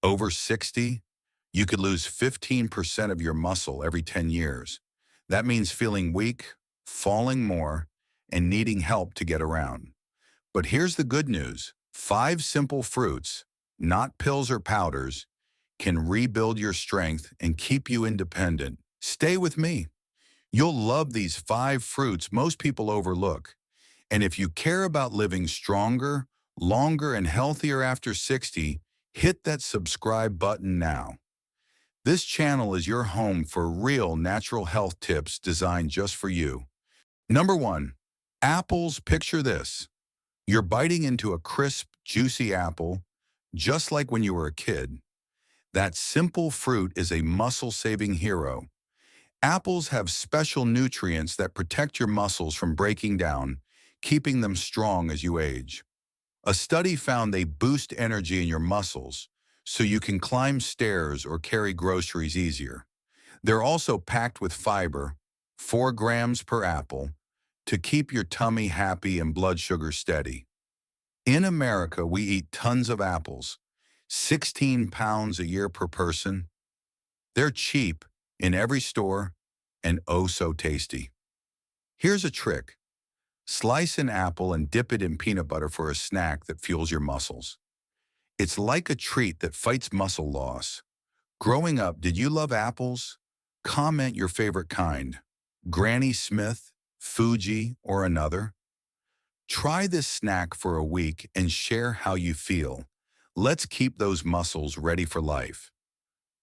Over 60, you could lose 15% of your muscle every 10 years. That means feeling weak, falling more, and needing help to get around. But here's the good news. 5 simple fruits, not pills or powders, can rebuild your strength and keep you independent. Stay with me. You'll love these 5 fruits most people overlook. And if you care about living stronger, longer, and healthier after 60, hit that subscribe button now. This channel is your home for real natural health tips designed just for you. Number 1, apples. Picture this. You're biting into a crisp, juicy apple, just like when you were a kid. That simple fruit is a muscle-saving hero. Apples have special nutrients that protect your muscles from breaking down, keeping them strong as you age. A study found they boost energy in your muscles, so you can climb stairs or carry groceries easier. They're also packed with fiber, 4 grams per apple, to keep your tummy happy and blood sugar steady. In America, we eat tons of apples, 16 pounds a year per person. They're cheap in every store and oh so tasty. Here's a trick. Slice an apple and dip it in peanut butter for a snack that fuels your muscles. It's like a treat that fights muscle loss. Growing up, did you love apples? Comment your favorite kind. Granny Smith, Fuji, or another? Try this snack for a week and share how you feel. Let's keep those muscles ready for life.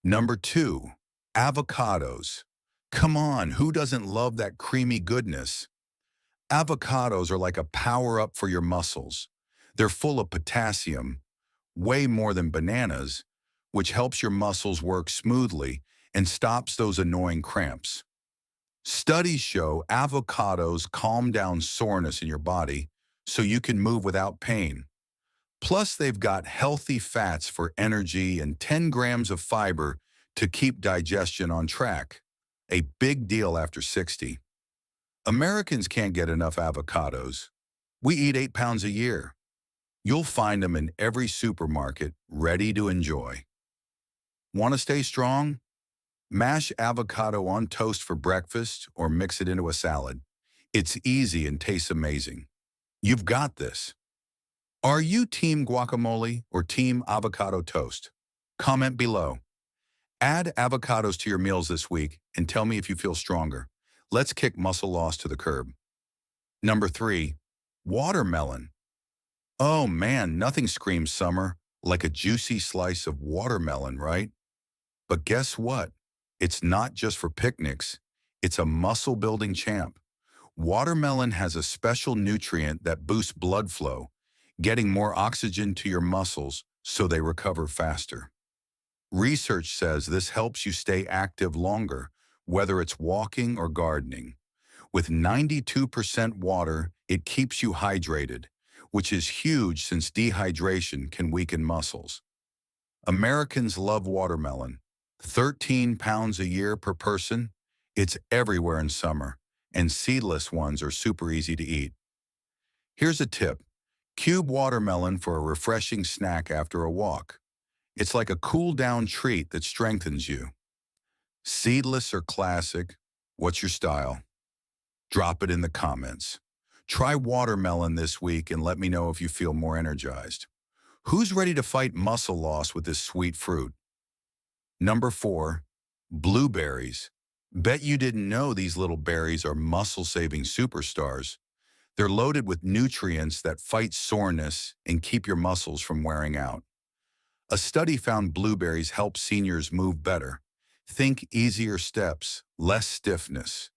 Number 2, avocados. Come on, who doesn't love that creamy goodness? Avocados are like a power-up for your muscles. They're full of potassium, way more than bananas, which helps your muscles work smoothly and stops those annoying cramps. Studies show avocados calm down soreness in your body so you can move without pain. Plus, they've got healthy fats for energy and 10 grams of fiber to keep digestion on track. A big deal after 60. Americans can't get enough avocados. We eat 8 pounds a year. You'll find them in every supermarket, ready to enjoy. Want to stay strong? Mash avocado on toast for breakfast or mix it into a salad. It's easy and tastes amazing. You've got this. Are you team guacamole or team avocado toast? Comment below. Add avocados to your meals this week and tell me if you feel stronger. Let's kick muscle loss to the curb. Number 3, watermelon. Oh man, nothing screams summer like a juicy slice of watermelon, right? But guess what? It's not just for picnics. It's a muscle-building champ. Watermelon has a special nutrient that boosts blood flow, getting more oxygen to your muscles so they recover faster. Research says this helps you stay active longer, whether it's walking or gardening. With 92% water, it keeps you hydrated, which is huge since dehydration can weaken muscles. Americans love watermelon. 13 pounds a year per person. It's everywhere in summer, and seedless ones are super easy to eat. Here's a tip. Cube watermelon for a refreshing snack after a walk. It's like a cool-down treat that strengthens you. Seedless or classic, what's your style? Drop it in the comments. Try watermelon this week and let me know if you feel more energized. Who's ready to fight muscle loss with this sweet fruit? Number 4, blueberries. Bet you didn't know these little berries are muscle-saving superstars. They're loaded with nutrients that fight soreness and keep your muscles from wearing out. A study found blueberries help seniors move better. Think easier steps, less stiffness.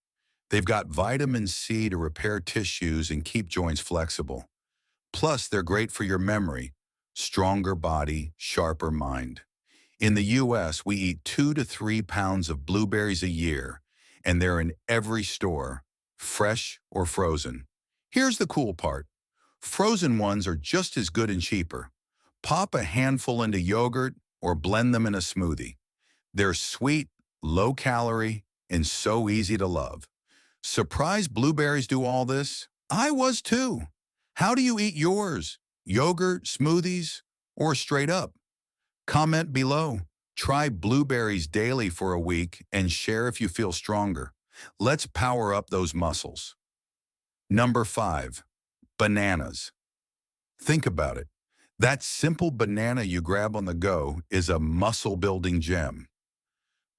They've got vitamin C to repair tissues and keep joints flexible. Plus, they're great for your memory. Stronger body, sharper mind. In the US, we eat 2 to 3 pounds of blueberries a year, and they're in every store, fresh or frozen. Here's the cool part. Frozen ones are just as good and cheaper. Pop a handful into yogurt or blend them in a smoothie. They're sweet, low-calorie, and so easy to love. Surprised blueberries do all this? I was too. How do you eat yours? Yogurt, smoothies, or straight up? Comment below. Try blueberries daily for a week and share if you feel stronger. Let's power up those muscles. Number 5. Bananas. Think about it. That simple banana you grab on the go is a muscle-building gem.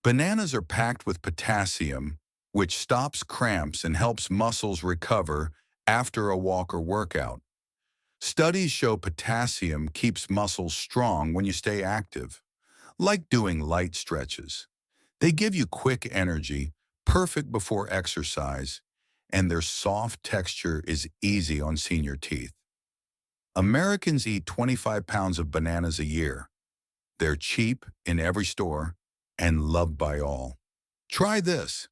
Bananas are packed with potassium, which stops cramps and helps muscles recover after a walk or workout. Studies show potassium keeps muscles strong when you stay active, like doing light stretches. They give you quick energy, perfect before exercise, and their soft texture is easy on senior teeth. Americans eat 25 pounds of bananas a year. They're cheap in every store and loved by all. Try this.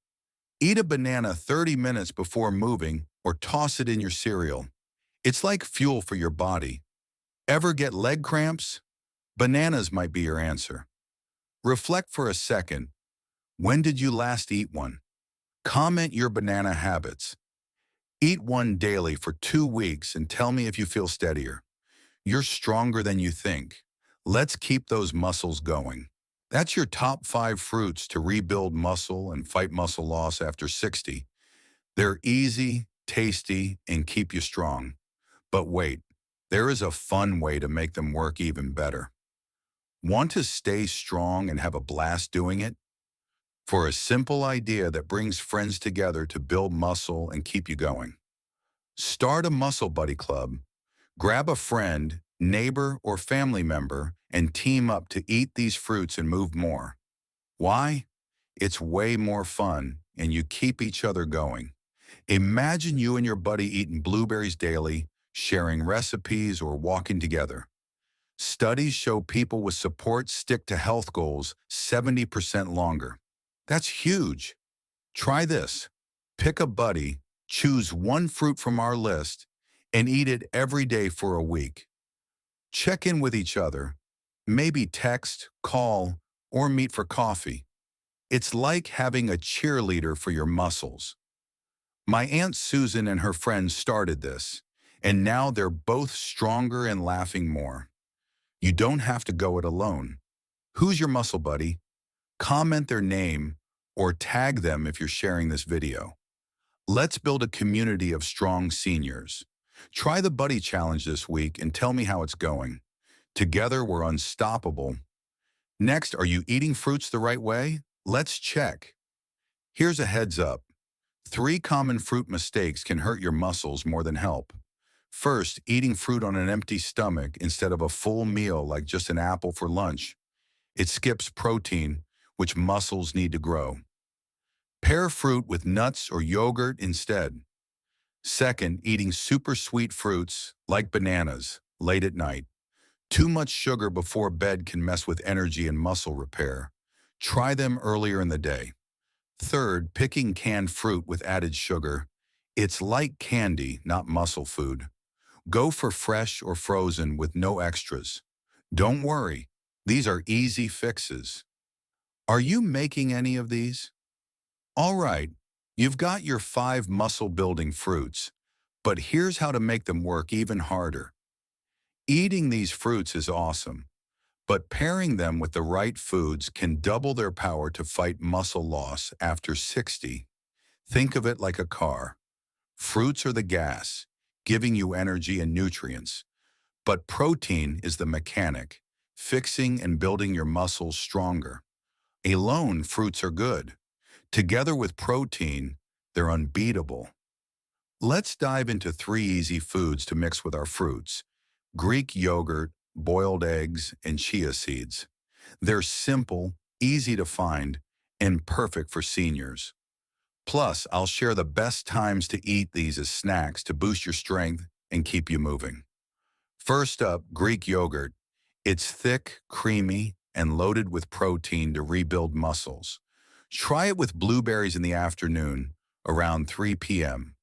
Eat a banana 30 minutes before moving or toss it in your cereal. It's like fuel for your body. Ever get leg cramps? Bananas might be your answer. Reflect for a second. When did you last eat one? Comment your banana habits. Eat one daily for 2 weeks and tell me if you feel steadier. You're stronger than you think. Let's keep those muscles going. That's your top 5 fruits to rebuild muscle and fight muscle loss after 60. They're easy, tasty, and keep you strong. But wait, there is a fun way to make them work even better. Want to stay strong and have a blast doing it? For a simple idea that brings friends together to build muscle and keep you going. Start a muscle buddy club. Grab a friend, neighbor, or family member and team up to eat these fruits and move more. Why? It's way more fun and you keep each other going. Imagine you and your buddy eating blueberries daily, sharing recipes, or walking together. Studies show people with support stick to health goals 70% longer. That's huge. Try this. Pick a buddy, choose one fruit from our list, and eat it every day for a week. Check in with each other. Maybe text, call, or meet for coffee. It's like having a cheerleader for your muscles. My Aunt Susan and her friends started this, and now they're both stronger and laughing more. You don't have to go it alone. Who's your muscle buddy? Comment their name or tag them if you're sharing this video. Let's build a community of strong seniors. Try the Buddy Challenge this week and tell me how it's going. Together, we're unstoppable. Next, are you eating fruits the right way? Let's check. Here's a heads up. 3 common fruit mistakes can hurt your muscles more than help. First, eating fruit on an empty stomach instead of a full meal like just an apple for lunch. It skips protein, which muscles need to grow. Pair fruit with nuts or yogurt instead. Second, eating super sweet fruits, like bananas, late at night. Too much sugar before bed can mess with energy and muscle repair. Try them earlier in the day. Third, picking canned fruit with added sugar. It's like candy, not muscle food. Go for fresh or frozen with no extras. Don't worry, these are easy fixes. Are you making any of these? All right, you've got your 5 muscle-building fruits, but here's how to make them work even harder. Eating these fruits is awesome, but pairing them with the right foods can double their power to fight muscle loss after 60. Think of it like a car. Fruits are the gas, giving you energy and nutrients, but protein is the mechanic, fixing and building your muscles stronger. Alone, fruits are good. Together with protein, they're unbeatable. Let's dive into 3 easy foods to mix with our fruits: Greek yogurt, boiled eggs, and chia seeds. They're simple, easy to find, and perfect for seniors. Plus, I'll share the best times to eat these as snacks to boost your strength and keep you moving. First up, Greek yogurt. It's thick, creamy, and loaded with protein to rebuild muscles. Try it with blueberries in the afternoon, around 3 p.m.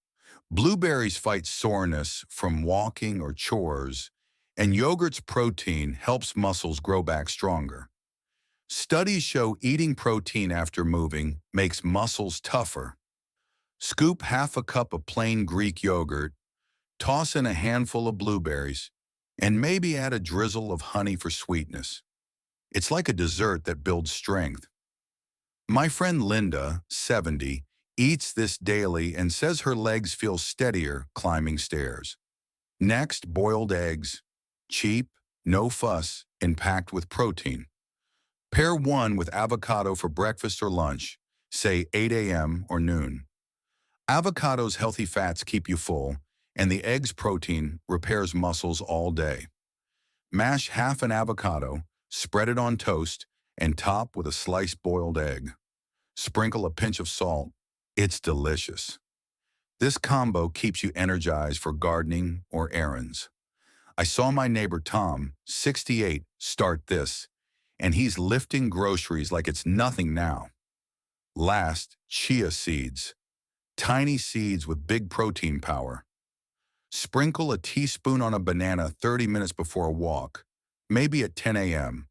Blueberries fight soreness from walking or chores, and yogurt's protein helps muscles grow back stronger. Studies show eating protein after moving makes muscles tougher. Scoop half a cup of plain Greek yogurt, toss in a handful of blueberries, and maybe add a drizzle of honey for sweetness. It's like a dessert that builds strength. My friend Linda, 70, eats this daily and says her legs feel steadier climbing stairs. Next, boiled eggs. Cheap, no fuss, and packed with protein. Pair one with avocado for breakfast or lunch, say 8 a.m. or noon. Avocado's healthy fats keep you full, and the egg's protein repairs muscles all day. Mash half an avocado, spread it on toast, and top with a sliced boiled egg. Sprinkle a pinch of salt. It's delicious. This combo keeps you energized for gardening or errands. I saw my neighbor Tom, 68, start this, and he's lifting groceries like it's nothing now. Last, chia seeds. Tiny seeds with big protein power. Sprinkle a teaspoon on a banana 30 minutes before a walk, maybe at 10 a.m.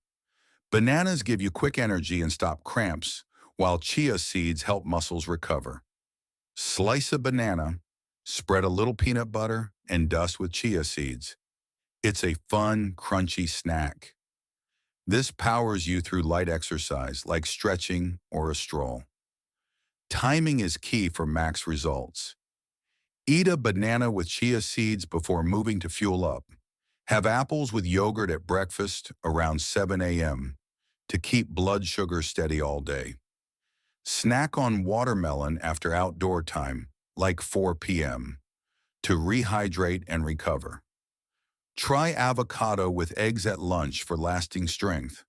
Bananas give you quick energy and stop cramps, while chia seeds help muscles recover. Slice a banana, spread a little peanut butter, and dust with chia seeds. It's a fun, crunchy snack. This powers you through light exercise like stretching or a stroll. Timing is key for max results. Eat a banana with chia seeds before moving to fuel up. Have apples with yogurt at breakfast around 7 a.m. to keep blood sugar steady all day. Snack on watermelon after outdoor time, like 4 p.m., to rehydrate and recover. Try avocado with eggs at lunch for lasting strength.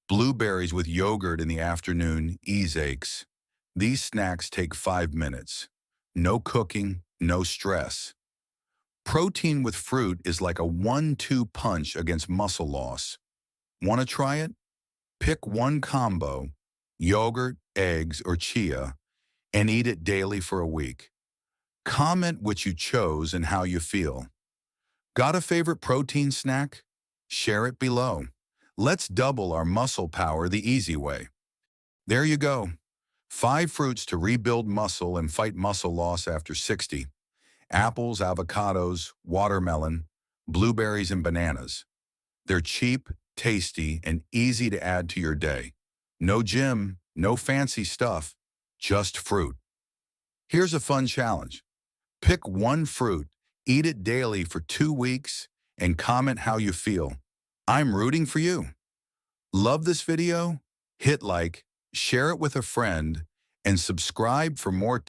Blueberries with yogurt in the afternoon ease aches. These snacks take 5 minutes. No cooking, no stress. Protein with fruit is like a 1-2 punch against muscle loss. Want to try it? Pick one combo, yogurt, eggs, or chia, and eat it daily for a week. Comment what you chose and how you feel. Got a favorite protein snack? Share it below. Let's double our muscle power the easy way. There you go. 5 fruits to rebuild muscle and fight muscle loss after 60. Apples, avocados, watermelon, blueberries, and bananas. They're cheap, tasty, and easy to add to your day. No gym, no fancy stuff, just fruit. Here's a fun challenge. Pick one fruit, eat it daily for 2 weeks, and comment how you feel. I'm rooting for you. Love this video? Hit like, share it with a friend, and subscribe for more